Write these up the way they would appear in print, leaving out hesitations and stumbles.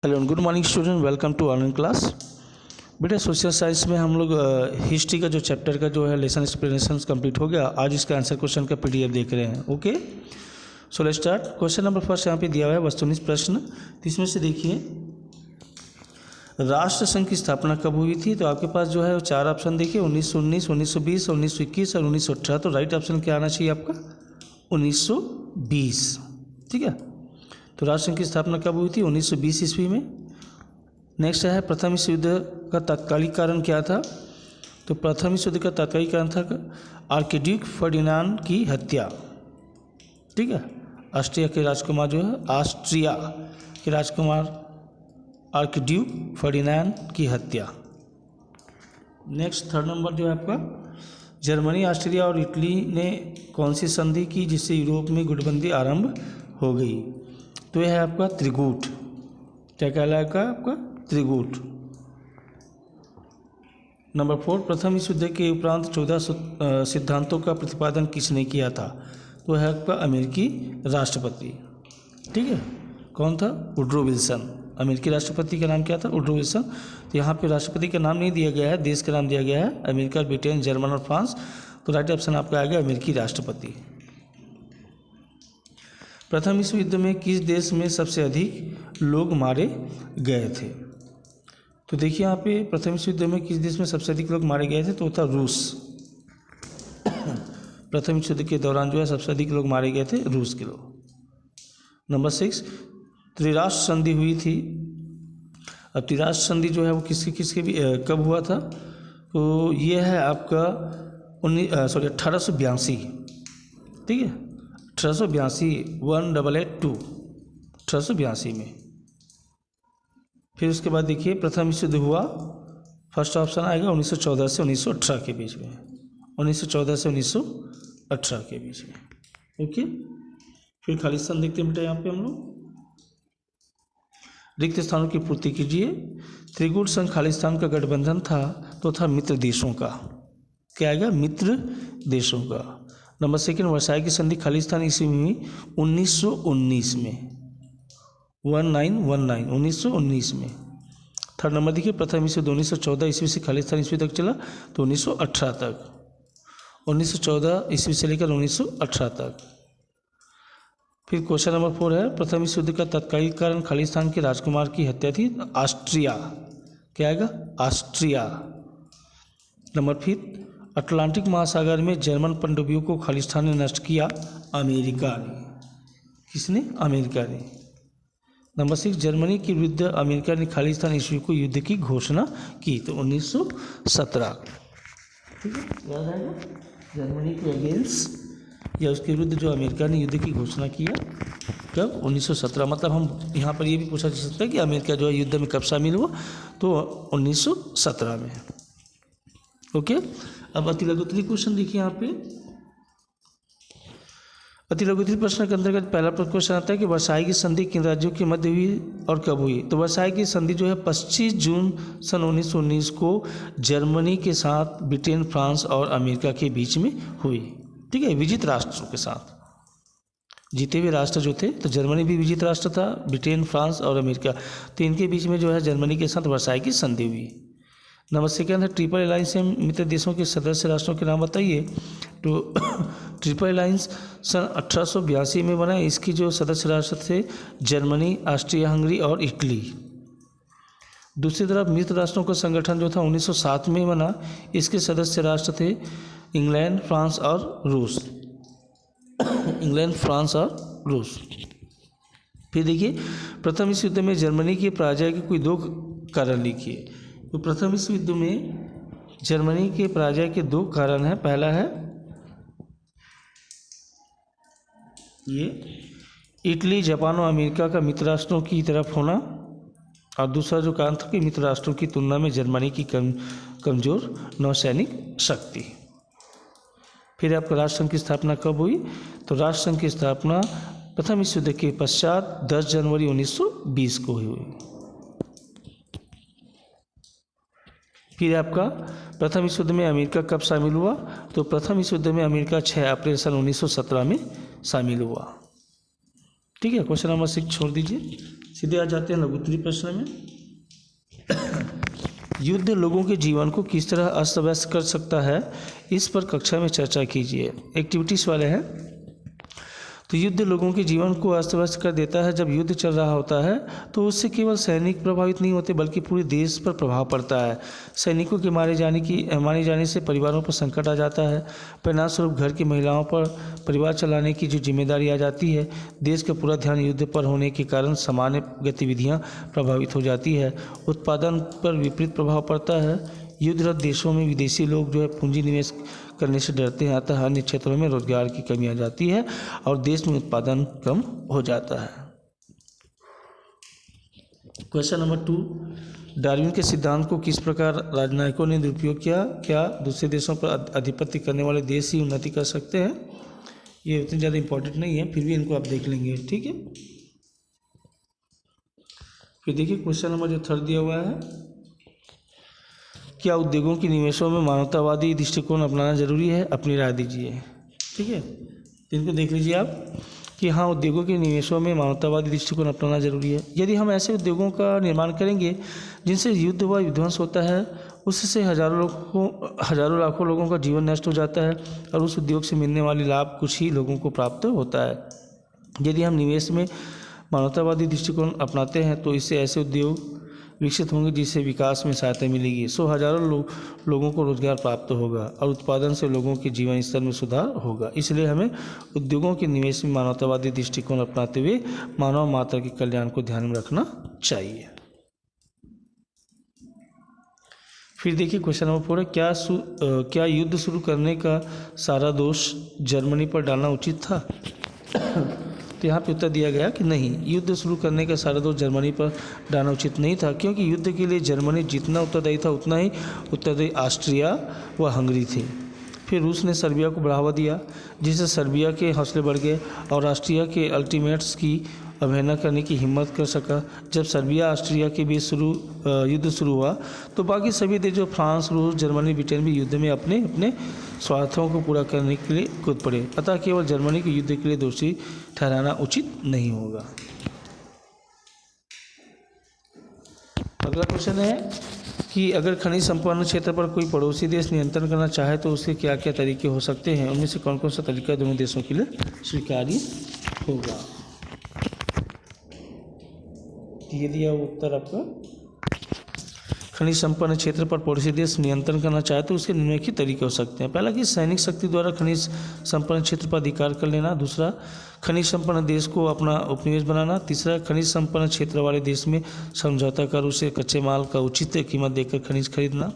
Hello good morning student, welcome to online class. बेटा social science में हम लोग हिस्ट्री का जो चैप्टर का जो है लेसन एक्सप्लेनेशन कंप्लीट हो गया। आज इसका आंसर क्वेश्चन का पीडीएफ देख रहे हैं। Okay, so let's start. Question number first यहाँ पे दिया हुआ है वस्तुनिष्ठ प्रश्न। तो इसमें से देखिए, राष्ट्र संघ की स्थापना कब हुई थी? तो आपके पास जो है वो चार ऑप्शन देखिए, 1919, 1920, 1921 और 1918। तो राइट ऑप्शन क्या आना चाहिए आपका? 1920। ठीक है, तो राष्ट्र संघ की स्थापना कब हुई थी? 1920 ईस्वी में। नेक्स्ट है प्रथम विश्व युद्ध का तात्कालिक कारण क्या था? तो प्रथम विश्व युद्ध का तात्कालिक कारण था आर्किड्यूक फर्डिनांड की हत्या। ठीक है, ऑस्ट्रिया के राजकुमार जो है, ऑस्ट्रिया के राजकुमार आर्किड्यूक फर्डिनांड की हत्या। नेक्स्ट थर्ड नंबर जो है आपका, जर्मनी, ऑस्ट्रिया और इटली ने कौन सी संधि की जिससे यूरोप में गुटबंदी आरंभ हो गई? तो यह है आपका त्रिकूट। क्या कहलाएगा आपका? त्रिकूट। नंबर 4, प्रथम विश्व युद्ध के उपरांत 14 सिद्धांतों का प्रतिपादन किसने किया था? तो है आपका अमेरिकी राष्ट्रपति। ठीक है, कौन था? Woodrow Wilson. अमेरिकी राष्ट्रपति का नाम क्या था? Woodrow Wilson. तो यहाँ पे राष्ट्रपति का नाम नहीं दिया गया है, देश का नाम दिया गया है, अमेरिका, ब्रिटेन, जर्मन और फ्रांस। तो राइट ऑप्शन आपका आएगा अमेरिकी राष्ट्रपति। प्रथम विश्व युद्ध में किस देश में सबसे अधिक लोग मारे गए थे? तो देखिए यहाँ पे प्रथम विश्व युद्ध में किस देश में सबसे अधिक लोग मारे गए थे? तो था रूस। प्रथम विश्व युद्ध के दौरान जो है सबसे अधिक लोग मारे गए थे रूस के लोग। नंबर 6, त्रिराष्ट्र संधि हुई थी। अब त्रिराष्ट्र संधि जो है वो किसके भी कब हुआ था? तो ये है आपका 1882। ठीक है, 1882, 1882, 1882 में। फिर उसके बाद देखिए प्रथम विश्व युद्ध हुआ, फर्स्ट ऑप्शन आएगा 1914 से 1918 के बीच में, 1914 से 1918 के बीच में। ओके, फिर खालिस्तान देखते हैं बेटा। यहाँ पे हम लोग रिक्त स्थानों की पूर्ति कीजिए। त्रिकूट संघ खालिस्तान का गठबंधन था, तो था मित्र देशों का। क्या आएगा? मित्र देशों का। नंबर 2, वर्साई की संधि खालिस्तान ईस्वी में 1919 में, 1919 में। थर्ड नंबर देखिए, प्रथम विश्व युद्ध 1914 ईस्वी से खालिस्तान ईस्वी तक चला, तो 1918 तक, 1914 ईस्वी से लेकर 1918 तक। फिर क्वेश्चन नंबर 4 है, प्रथम विश्व युद्ध का तात्कालिक कारण खालिस्तान के राजकुमार की हत्या थी, ऑस्ट्रिया। क्या आएगा? ऑस्ट्रिया। नंबर 5, अटलांटिक महासागर में जर्मन पनडुब्बियों को खालिस्तान ने नष्ट किया, अमेरिका ने। किसने? अमेरिका ने। नंबर 6, जर्मनी के विरुद्ध अमेरिका ने खालिस्तान ईस्वी को युद्ध की घोषणा की, तो 1917। ठीक है, याद आएगा? जर्मनी के अगेंस्ट या उसके विरुद्ध जो अमेरिका ने युद्ध की घोषणा किया, कब? 1917। मतलब हम यहाँ पर ये भी पूछा जा सकता है कि अमेरिका जो है युद्ध में कब शामिल हुआ, तो 1917 में। ओके, अब अति लघुत्तरीय क्वेश्चन देखिए। यहाँ पे अति लघुत्तरीय प्रश्न के अंतर्गत पहला क्वेश्चन आता है कि वर्साई की संधि किन राज्यों के मध्य हुई और कब हुई? तो वर्साई की संधि जो है 25 जून सन 1919 को जर्मनी के साथ ब्रिटेन, फ्रांस और अमेरिका के बीच में हुई। ठीक है, विजित राष्ट्रों के साथ। जीते हुए राष्ट्र जो थे, तो जर्मनी भी विजित राष्ट्र था, ब्रिटेन, फ्रांस और अमेरिका, तो इनके बीच में जो है जर्मनी के साथ वर्साई की संधि हुई। नंबर 2 है, ट्रिपल अलायंस से मित्र देशों के सदस्य राष्ट्रों के नाम बताइए। तो ट्रिपल अलायंस सन 1882 में बना। इसकी जो सदस्य राष्ट्र थे जर्मनी, ऑस्ट्रिया हंगरी और इटली। दूसरी तरफ मित्र राष्ट्रों का संगठन जो था 1907 में बना। इसके सदस्य राष्ट्र थे इंग्लैंड, फ्रांस और रूस। इंग्लैंड, फ्रांस और रूस। फिर देखिए, प्रथम विश्व युद्ध में जर्मनी की पराजय के कोई 2 कारण लिखिए। तो प्रथम विश्व युद्ध में जर्मनी के पराजय के 2 कारण हैं। पहला है ये इटली, जापान और अमेरिका का मित्र राष्ट्रों की तरफ होना, और दूसरा जो कारण था कि मित्र राष्ट्रों की तुलना में जर्मनी की कमजोर नौसैनिक शक्ति। फिर आपका राष्ट्रसंघ की स्थापना कब हुई? तो राष्ट्रसंघ की स्थापना प्रथम विश्व युद्ध के पश्चात 10 जनवरी 1920 को हुई। फिर आपका प्रथम विश्व युद्ध में अमेरिका कब शामिल हुआ? तो प्रथम विश्व युद्ध में अमेरिका 6 अप्रैल सन 1917 में शामिल हुआ। ठीक है, क्वेश्चन नंबर 6 छोड़ दीजिए। सीधे आ जाते हैं लघु उत्तरीय प्रश्न में। युद्ध लोगों के जीवन को किस तरह अस्त व्यस्त कर सकता है, इस पर कक्षा में चर्चा कीजिए। एक्टिविटीज़ वाले हैं। तो युद्ध लोगों के जीवन को अस्त व्यस्त कर देता है। जब युद्ध चल रहा होता है तो उससे केवल सैनिक प्रभावित नहीं होते बल्कि पूरे देश पर प्रभाव पड़ता है। सैनिकों के मारे जाने से परिवारों पर संकट आ जाता है। परिणामस्वरूप घर की महिलाओं पर परिवार चलाने की जो जिम्मेदारी आ जाती है, देश का पूरा ध्यान युद्ध पर होने के कारण सामान्य गतिविधियाँ प्रभावित हो जाती है। उत्पादन पर विपरीत प्रभाव पड़ता है। युद्धरत देशों में विदेशी लोग जो है पूंजी निवेश करने से डरते हैं, अतः अन्य क्षेत्रों में रोजगार की कमी आ जाती है और देश में उत्पादन कम हो जाता है। क्वेश्चन नंबर 2, डार्विन के सिद्धांत को किस प्रकार राजनयिकों ने दुरुपयोग किया? क्या दूसरे देशों पर आधिपत्य करने वाले देश ही उन्नति कर सकते हैं? ये उतनी ज़्यादा इंपॉर्टेंट नहीं है, फिर भी इनको आप देख लेंगे, ठीक है। फिर देखिए क्वेश्चन नंबर जो 3 दिया हुआ है, क्या उद्योगों के निवेशों में मानवतावादी दृष्टिकोण अपनाना जरूरी है? अपनी राय दीजिए, ठीक है। इनको देख लीजिए आप कि हाँ, उद्योगों के निवेशों में मानवतावादी दृष्टिकोण अपनाना जरूरी है। यदि हम ऐसे उद्योगों का निर्माण करेंगे जिनसे युद्ध व विध्वंस होता है, उससे हजारों लाखों लोगों का जीवन नष्ट हो जाता है और उस उद्योग से मिलने वाली लाभ कुछ ही लोगों को प्राप्त होता है। यदि हम निवेश में मानवतावादी दृष्टिकोण अपनाते हैं तो इससे ऐसे उद्योग विकसित होंगे जिससे विकास में सहायता मिलेगी। हजारों लोगों को रोजगार प्राप्त होगा और उत्पादन से लोगों के जीवन स्तर में सुधार होगा। इसलिए हमें उद्योगों के निवेश में मानवतावादी दृष्टिकोण अपनाते हुए मानव मात्र के कल्याण को ध्यान में रखना चाहिए। फिर देखिए क्वेश्चन नंबर 4 है, क्या युद्ध शुरू करने का सारा दोष जर्मनी पर डालना उचित था? तो यहाँ पे उत्तर दिया गया कि नहीं, युद्ध शुरू करने का सारा दोष जर्मनी पर डालना उचित नहीं था, क्योंकि युद्ध के लिए जर्मनी जितना उत्तरदायी था उतना ही उत्तरदायी ऑस्ट्रिया व हंगरी थे। फिर रूस ने सर्बिया को बढ़ावा दिया, जिससे सर्बिया के हौसले बढ़ गए और ऑस्ट्रिया के अल्टीमेट्स की अवहेलना करने की हिम्मत कर सका। जब सर्बिया ऑस्ट्रिया के बीच युद्ध शुरू हुआ तो बाकी सभी देश जो फ्रांस, रूस, जर्मनी, ब्रिटेन भी युद्ध में अपने अपने स्वार्थों को पूरा करने के लिए कूद पड़े। अतः केवल जर्मनी के युद्ध के लिए दोषी ठहराना उचित नहीं होगा। अगला क्वेश्चन है कि अगर खनिज संपन्न क्षेत्र पर कोई पड़ोसी देश नियंत्रण करना चाहे तो उसके क्या क्या तरीके हो सकते हैं? उनमें से कौन कौन सा तरीका दोनों देशों के लिए स्वीकार्य होगा? ये दिया उत्तर आपका, खनिज संपन्न क्षेत्र पर पड़ोसी देश नियंत्रण करना चाहे तो उसके निम्नलिखित तरीके हो सकते हैं। पहला कि सैनिक शक्ति द्वारा खनिज संपन्न क्षेत्र पर अधिकार कर लेना। दूसरा, खनिज संपन्न देश को अपना उपनिवेश बनाना। तीसरा, खनिज संपन्न क्षेत्र वाले देश में समझौता कर उसे कच्चे माल का उचित कीमत देकर खनिज खरीदना।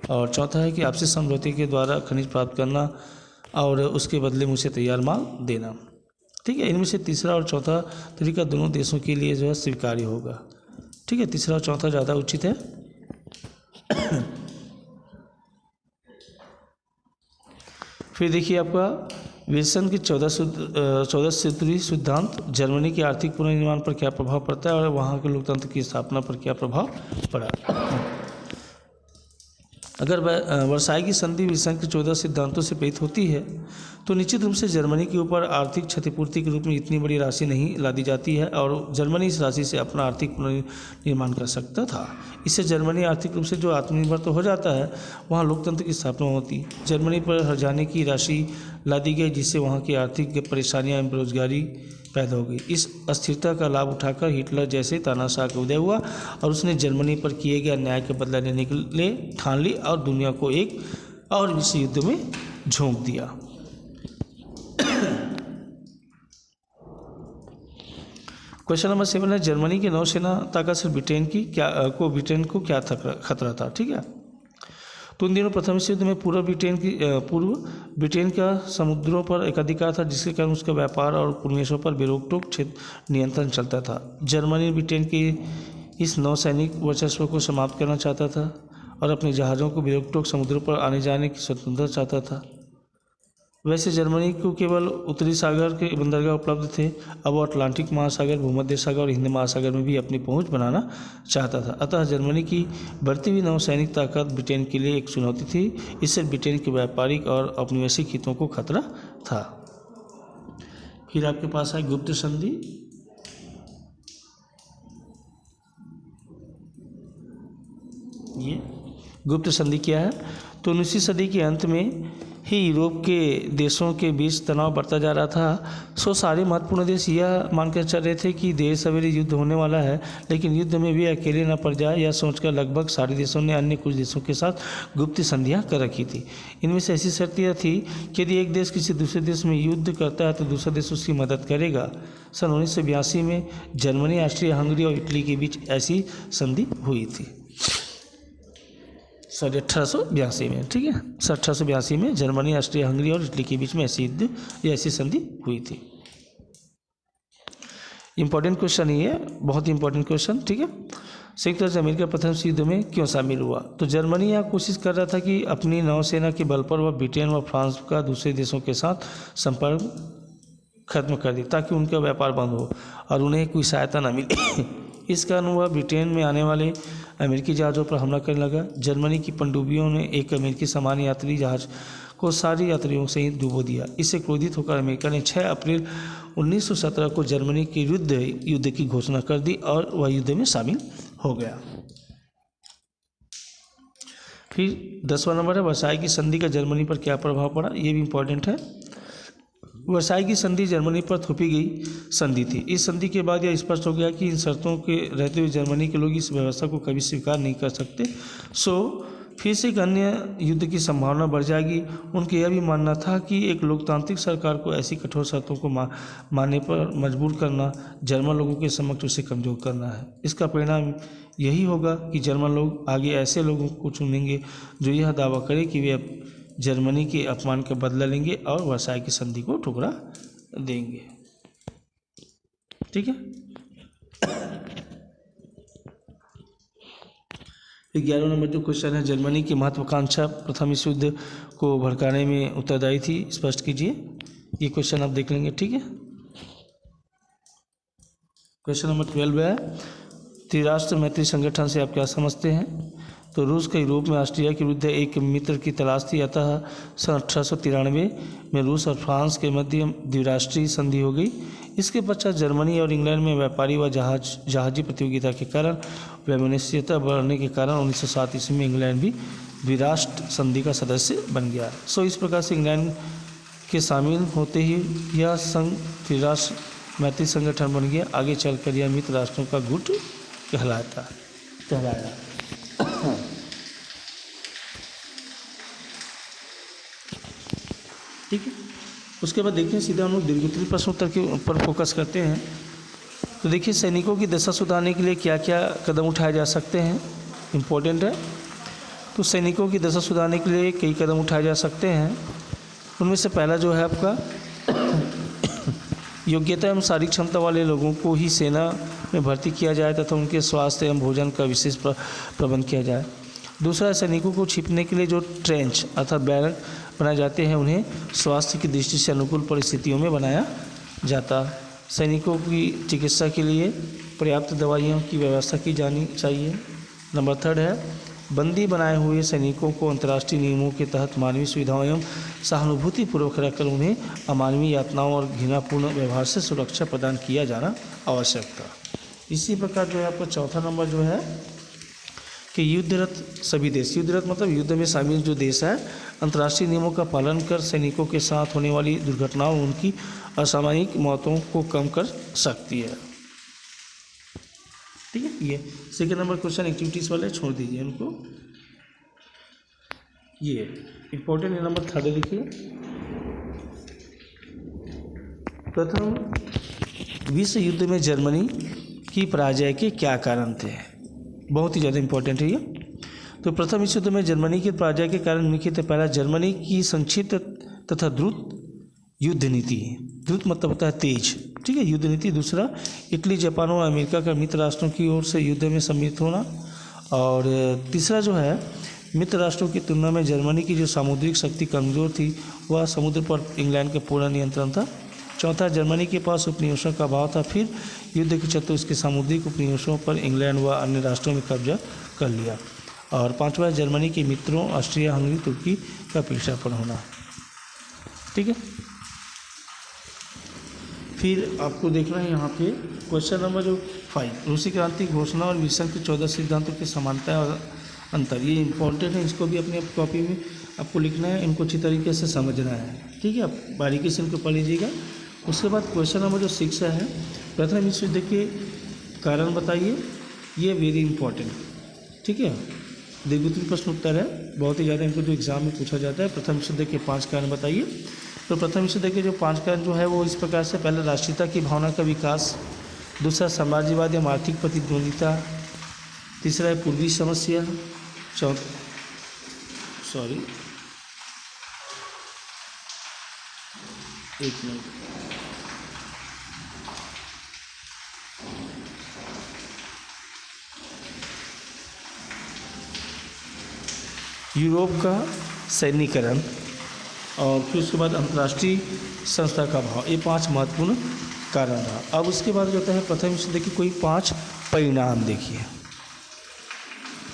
और चौथा है कि आपसी समझौते के द्वारा खनिज प्राप्त करना और उसके बदले में उसे तैयार माल देना। ठीक है, इनमें से तीसरा और चौथा तरीका दोनों देशों के लिए जो है स्वीकार्य होगा। ठीक है, तीसरा और चौथा ज़्यादा उचित है। फिर देखिए आपका विल्सन की 14 सूत्री सिद्धांत जर्मनी के आर्थिक पुनर्निर्माण पर क्या प्रभाव पड़ता है और वहाँ के लोकतंत्र की स्थापना पर क्या प्रभाव पड़ा। अगर वर्साई की संधि विल्सन के 14 सिद्धांतों से प्रेरित होती है तो निश्चित रूप से जर्मनी के ऊपर आर्थिक क्षतिपूर्ति के रूप में इतनी बड़ी राशि नहीं लादी जाती है और जर्मनी इस राशि से अपना आर्थिक पुनर्निर्माण कर सकता था। इससे जर्मनी आर्थिक रूप से जो आत्मनिर्भर तो हो जाता है, वहाँ लोकतंत्र की स्थापना होती। जर्मनी पर हर्जाने की राशि लादी गई जिससे वहाँ की आर्थिक परेशानियाँ एवं बेरोजगारी पैदा हो गई। इस अस्थिरता का लाभ उठाकर हिटलर जैसे तानाशाह का उदय हुआ और उसने जर्मनी पर किए गए अन्याय का बदला लेने के लिए ठान ली और दुनिया को एक और विश्व युद्ध में झोंक दिया। क्वेश्चन नंबर 7 है, जर्मनी की नौसेना ताकत से ब्रिटेन को क्या खतरा था। ठीक है, तो उन दिनों प्रथम विश्व युद्ध में पूर्व ब्रिटेन का समुद्रों पर एकाधिकार था, जिसके कारण उसका व्यापार और उपनिवेशों पर बेरोक-टोक क्षेत्र नियंत्रण चलता था। जर्मनी ब्रिटेन के इस नौसैनिक वर्चस्व को समाप्त करना चाहता था और अपने जहाज़ों को बेरोक-टोक समुद्रों पर आने जाने की स्वतंत्रता चाहता था। वैसे जर्मनी को केवल उत्तरी सागर के बंदरगाह उपलब्ध थे, अब वो अटलांटिक महासागर, भूमध्य सागर और हिंद महासागर में भी अपनी पहुंच बनाना चाहता था। अतः जर्मनी की बढ़ती हुई नौसैनिक ताकत ब्रिटेन के लिए एक चुनौती थी। इससे ब्रिटेन के व्यापारिक और औपनिवेशिक हितों को खतरा था। फिर आपके पास है गुप्त संधि। ये गुप्त संधि क्या है? तो 19वीं सदी के अंत में ही यूरोप के देशों के बीच तनाव बढ़ता जा रहा था। सारे महत्वपूर्ण देश यह मानकर चल रहे थे कि देर सवेरे युद्ध होने वाला है, लेकिन युद्ध में भी अकेले न पड़ जाए यह सोचकर लगभग सारे देशों ने अन्य कुछ देशों के साथ गुप्त संधियां कर रखी थी। इनमें से ऐसी शर्त यह थी कि यदि एक देश किसी दूसरे देश में युद्ध करता है तो दूसरा देश उसकी मदद करेगा। सन 1982 में जर्मनी, ऑस्ट्रिया हंगरी और इटली के बीच ऐसी संधि हुई थी। 1882 में, ठीक है, 1882 में जर्मनी, ऑस्ट्रिया हंगरी और इटली के बीच में ऐसी संधि हुई थी। इंपॉर्टेंट क्वेश्चन ये है, बहुत ही इंपॉर्टेंट क्वेश्चन, ठीक है। संयुक्त राज्य अमेरिका प्रथम विश्व युद्ध में क्यों शामिल हुआ? तो जर्मनी यह कोशिश कर रहा था कि अपनी नौसेना के बल पर वह ब्रिटेन व फ्रांस का दूसरे देशों के साथ संपर्क खत्म कर दे ताकि उनका व्यापार बंद हो और उन्हें कोई सहायता न मिले। इस कारण वह ब्रिटेन में आने वाले अमेरिकी जहाज़ों पर हमला करने लगा। जर्मनी की पनडुब्बियों ने एक अमेरिकी सामान्य यात्री जहाज़ को सारे यात्रियों से ही डुबो दिया। इससे क्रोधित होकर अमेरिका ने 6 अप्रैल 1917 को जर्मनी के विरुद्ध युद्ध की घोषणा कर दी और वह युद्ध में शामिल हो गया। फिर 10वां नंबर है वर्साई की संधि का जर्मनी पर क्या प्रभाव पड़ा? ये भी इम्पोर्टेंट है। वर्साई की संधि जर्मनी पर थोपी गई संधि थी। इस संधि के बाद यह स्पष्ट हो गया कि इन शर्तों के रहते हुए जर्मनी के लोग इस व्यवस्था को कभी स्वीकार नहीं कर सकते। फिर से एक अन्य युद्ध की संभावना बढ़ जाएगी। उनका यह भी मानना था कि एक लोकतांत्रिक सरकार को ऐसी कठोर शर्तों को मानने पर मजबूर करना जर्मन लोगों के समक्ष उसे कमजोर करना है। इसका परिणाम यही होगा कि जर्मन लोग आगे ऐसे लोगों को चुनेंगे जो यह दावा करें कि वे जर्मनी के अपमान का बदला लेंगे और वर्साई की संधि को ठुकरा देंगे, ठीक है। 11वां नंबर जो क्वेश्चन है, जर्मनी की महत्वाकांक्षा प्रथम विश्व युद्ध को भड़काने में उत्तरदायी थी, स्पष्ट कीजिए। ये क्वेश्चन आप देख लेंगे, ठीक है। क्वेश्चन नंबर 12 है त्रिराष्ट्र मैत्री संगठन से आप क्या समझते हैं? तो रूस के यूरोप में ऑस्ट्रिया के विरुद्ध एक मित्र की तलाश थी, अतः सन 1893 में रूस और फ्रांस के मध्य द्विराष्ट्रीय संधि हो गई। इसके पश्चात जर्मनी और इंग्लैंड में व्यापारी व जहाजी प्रतियोगिता के कारण वैमनस्यता बढ़ने के कारण 1907 ईस्वी में इंग्लैंड भी द्विराष्ट्र संधि का सदस्य बन गया। इस प्रकार से इंग्लैंड के शामिल होते ही यह संघ त्रिराष्ट्र मैत्री संगठन बन गया। आगे चलकर यह मित्र राष्ट्रों का गुट कहलाया। ठीक है, उसके बाद देखिए सीधा हम लोग दीर्घोत्तरीय प्रश्न उत्तर के ऊपर फोकस करते हैं। तो देखिए सैनिकों की दशा सुधारने के लिए क्या क्या कदम उठाए जा सकते हैं, इम्पोर्टेंट है। तो सैनिकों की दशा सुधारने के लिए कई कदम उठाए जा सकते हैं। उनमें से पहला जो है आपका योग्यता एवं शारीरिक क्षमता वाले लोगों को ही सेना में भर्ती किया जाए तथा उनके स्वास्थ्य एवं भोजन का विशेष प्रबंध किया जाए। दूसरा, सैनिकों को छिपने के लिए जो ट्रेंच अर्थात बैरक बनाए जाते हैं उन्हें स्वास्थ्य की दृष्टि से अनुकूल परिस्थितियों में बनाया जाता। सैनिकों की चिकित्सा के लिए पर्याप्त दवाइयों की व्यवस्था की जानी चाहिए। नंबर 3 है बंदी बनाए हुए सैनिकों को अंतर्राष्ट्रीय नियमों के तहत मानवीय सुविधाओं एवं सहानुभूतिपूर्वक रखकर उन्हें अमानवीय यातनाओं और घृणापूर्ण व्यवहार से सुरक्षा प्रदान किया जाना आवश्यक था। इसी प्रकार जो है आपका चौथा नंबर जो है कि युद्धरत सभी देश, युद्धरत मतलब युद्ध में शामिल जो देश है, अंतर्राष्ट्रीय नियमों का पालन कर सैनिकों के साथ होने वाली दुर्घटनाओं उनकी असामयिक मौतों को कम कर सकती है। ठीक है, ये सेकेंड नंबर क्वेश्चन एक्टिविटीज़ वाले छोड़ दीजिए उनको। ये इंपॉर्टेंट नंबर 3 लिखिए। प्रथम विश्व युद्ध में जर्मनी की पराजय के क्या कारण थे? बहुत ही ज़्यादा इंपॉर्टेंट है ये। तो प्रथम विश्व युद्ध में जर्मनी की पराजय के कारण मुख्यतः पहला जर्मनी की संक्षिप्त तथा द्रुत युद्ध नीति, द्रुत मतलब होता है तेज, ठीक है, युद्ध नीति। दूसरा, इटली, जापान और अमेरिका का मित्र राष्ट्रों की ओर से युद्ध में सम्मिलित होना। और तीसरा जो है मित्र राष्ट्रों की तुलना में जर्मनी की जो सामुद्रिक शक्ति कमज़ोर थी वह समुद्र पर इंग्लैंड का पूरा नियंत्रण था। चौथा, जर्मनी के पास उपनिवेशों का अभाव था। फिर युद्ध के चलते उसके सामुद्रिक उपनिवेशों पर इंग्लैंड व अन्य राष्ट्रों में कब्जा कर लिया। और पांचवा, जर्मनी के मित्रों ऑस्ट्रिया, हंगरी, तुर्की का पीछापन होना। ठीक है, फिर आपको देखना है यहाँ पे क्वेश्चन नंबर जो 5, रूसी क्रांति घोषणा और विल्सन के 14 सिद्धांतों की समानता और अंतर, ये इम्पोर्टेंट है, इसको भी अपनी कॉपी में आपको लिखना है, इनको अच्छी तरीके से समझना है, ठीक है। आप बारीकी से इनको पढ़ लीजिएगा। उसके बाद क्वेश्चन नंबर जो 6 है, प्रथम विश्व युद्ध के कारण बताइए, ये वेरी इंपॉर्टेंट, ठीक है। दीर्घोत्तरीय प्रश्न उत्तर है, बहुत ही ज़्यादा इनको जो एग्जाम में पूछा जाता है। प्रथम विश्व युद्ध के 5 कारण बताइए। तो प्रथम विश्व युद्ध के जो 5 कारण जो है वो इस प्रकार से, पहले राष्ट्रीयता की भावना का विकास, दूसरा साम्राज्यवाद एवं आर्थिक प्रतिद्वंदिता, तीसरा है पूर्वी समस्या, एक मिनट, यूरोप का सैन्यीकरण, और फिर उसके बाद अंतर्राष्ट्रीय संस्था का भाव, ये 5 महत्वपूर्ण कारण रहा। अब उसके बाद जो होता है प्रथम विश्व युद्ध की कोई 5 परिणाम देखिए,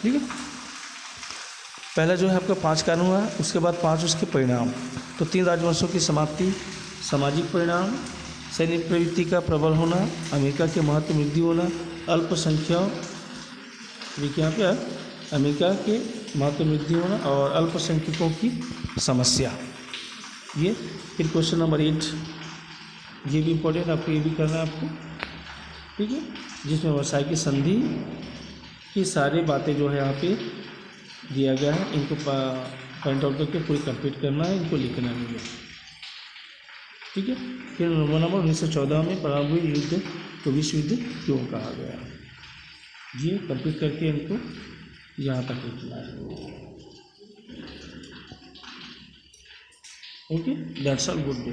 ठीक है। पहला जो है आपका 5 कारण हुआ, उसके बाद 5 उसके परिणाम। तो 3 राजवंशों की समाप्ति, सामाजिक परिणाम, सैन्य प्रवृत्ति का प्रबल होना, अमेरिका के महत्व वृद्धि होना, अल्पसंख्यक, यहाँ पे अमेरिका के महत्व वृद्धि होना और अल्पसंख्यकों की समस्या, ये। फिर क्वेश्चन नंबर 8, ये भी इम्पोर्टेंट, आपको ये भी करना है आपको, ठीक है, जिसमें वर्साई की संधि की सारी बातें जो है यहाँ पे दिया गया है, इनको पॉइंट आउट करके पूरी कंप्लीट करना है, इनको लिखना भी है, ठीक है। फिर नंबर 1914 में परमाणु युद्ध को विश्व युद्ध क्यों कहा गया, ये कंप्लीट करके इनको यहाँ तक लिखना है। Okay, that's all, good day.